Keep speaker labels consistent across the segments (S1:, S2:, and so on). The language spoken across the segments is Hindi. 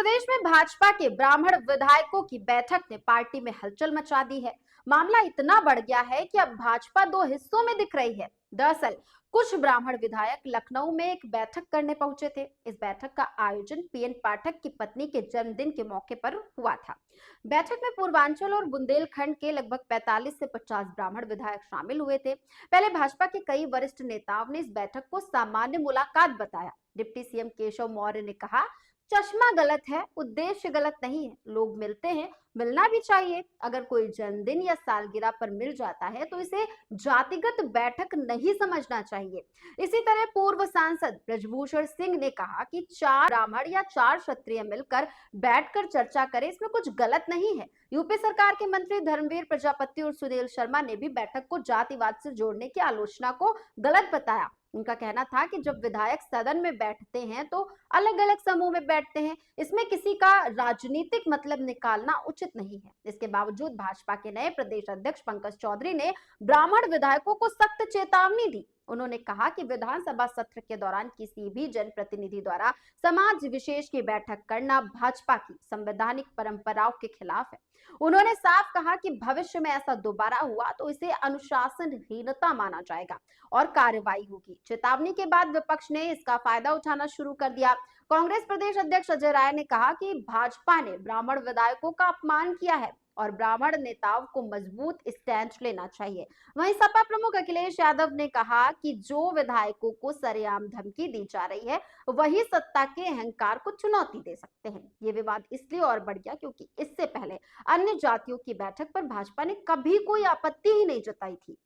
S1: प्रदेश में भाजपा के ब्राह्मण विधायकों की बैठक ने पार्टी में हलचल मचा दी है। मामला इतना बढ़ गया है कि अब भाजपा दो हिस्सों में दिख रही है। दरअसल कुछ ब्राह्मण विधायक लखनऊ में एक बैठक करने पहुंचे थे। इस बैठक का आयोजन पीएन पाठक की पत्नी के जन्मदिन के मौके पर हुआ था। बैठक में पूर्वांचल और बुंदेलखंड के लगभग 45 से 50 ब्राह्मण विधायक शामिल हुए थे। पहले भाजपा के कई वरिष्ठ नेताओं ने इस बैठक को सामान्य मुलाकात बताया। डिप्टी सीएम केशव मौर्य ने कहा, चश्मा गलत है, उद्देश्य गलत नहीं है। लोग मिलते हैं, मिलना भी चाहिए। अगर कोई जन्मदिन या सालगिरह पर मिल जाता है तो इसे जातिगत बैठक नहीं समझना चाहिए। इसी तरह पूर्व सांसद ब्रजभूषण सिंह ने कहा कि 4 ब्राह्मण या 4 क्षत्रिय मिलकर बैठकर चर्चा करें, इसमें कुछ गलत नहीं है। यूपी सरकार के मंत्री धर्मवीर प्रजापति और सुनील शर्मा ने भी बैठक को जातिवाद से जोड़ने की आलोचना को गलत बताया। उनका कहना था कि जब विधायक सदन में बैठते हैं तो अलग अलग समूह में बैठते हैं, इसमें किसी का राजनीतिक मतलब निकालना उचित नहीं है। इसके बावजूद भाजपा के नए प्रदेश अध्यक्ष पंकज चौधरी ने ब्राह्मण विधायकों को सख्त चेतावनी दी। उन्होंने कहा कि विधानसभा सत्र के दौरान किसी भी जनप्रतिनिधि द्वारा समाज विशेष की बैठक करना भाजपा की संवैधानिक परंपराओं के खिलाफ है। उन्होंने साफ कहा कि भविष्य में ऐसा दोबारा हुआ तो इसे अनुशासनहीनता माना जाएगा और कार्रवाई होगी। चेतावनी के बाद विपक्ष ने इसका फायदा उठाना शुरू कर दिया। कांग्रेस प्रदेश अध्यक्ष अजय राय ने कहा कि भाजपा ने ब्राह्मण विधायकों का अपमान किया है और ब्राह्मण नेताओं को मजबूत स्टैंड लेना चाहिए। वहीं सपा प्रमुख अखिलेश यादव ने कहा कि जो विधायकों को सरेआम धमकी दी जा रही है वही सत्ता के अहंकार को चुनौती दे सकते हैं। ये विवाद इसलिए और बढ़ गया क्योंकि इससे पहले अन्य जातियों की बैठक पर भाजपा ने कभी कोई आपत्ति ही नहीं जताई थी।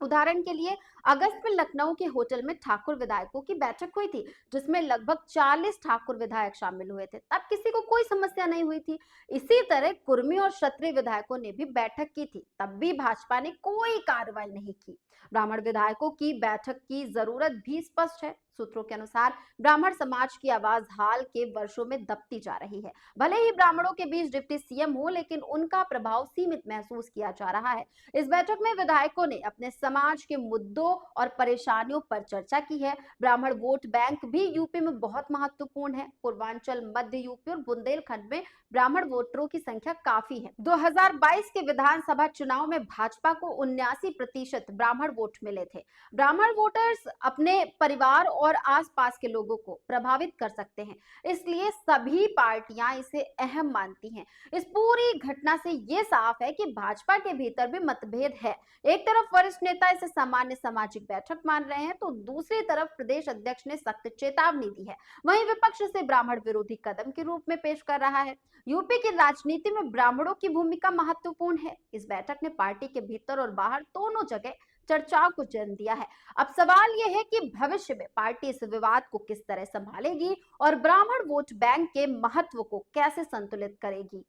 S1: उदाहरण के लिए अगस्त में लखनऊ के होटल में ठाकुर विधायकों की बैठक हुई थी, जिसमें लगभग 40 ठाकुर विधायक शामिल हुए थे। तब किसी को कोई समस्या नहीं हुई थी। इसी तरह कुर्मी और क्षत्रिय विधायकों ने भी बैठक की थी, तब भी भाजपा ने कोई कार्रवाई नहीं की। ब्राह्मण विधायकों की बैठक की जरूरत भी स्पष्ट है। सूत्रों के अनुसार ब्राह्मण समाज की आवाज हाल के वर्षों में दबती जा रही है। भले ही ब्राह्मणों के बीच डिप्टी सीएम हो, लेकिन उनका प्रभाव सीमित महसूस किया जा रहा है। इस बैठक में विधायकों ने अपने समाज के मुद्दों और परेशानियों पर चर्चा की है। ब्राह्मण वोट बैंक भी यूपी में बहुत महत्वपूर्ण है। पूर्वांचल, मध्य यूपी और बुंदेलखंड में ब्राह्मण वोटरों की संख्या काफी है। 2022 के विधानसभा चुनाव में भाजपा को 79% ब्राह्मण वोट मिले थे। ब्राह्मण वोटर्स अपने परिवार और आसपास के लोगों को प्रभावित कर सकते हैं, इसलिए सभी पार्टियां इसे अहम मानती हैं। इस पूरी घटना से यह साफ है कि भाजपा के भीतर भी मतभेद है। एक तरफ वरिष्ठ नेता इसे सामान्य सामाजिक बैठक मान रहे हैं तो दूसरी तरफ प्रदेश अध्यक्ष ने सख्त चेतावनी दी है। वहीं विपक्ष इसे ब्राह्मण विरोधी कदम के रूप में पेश कर रहा है। यूपी की राजनीति में ब्राह्मणों की भूमिका महत्वपूर्ण है। इस बैठक ने पार्टी के भीतर और बाहर दोनों जगह चर्चाओं को जन्म दिया है। अब सवाल यह है कि भविष्य में पार्टी इस विवाद को किस तरह संभालेगी और ब्राह्मण वोट बैंक के महत्व को कैसे संतुलित करेगी।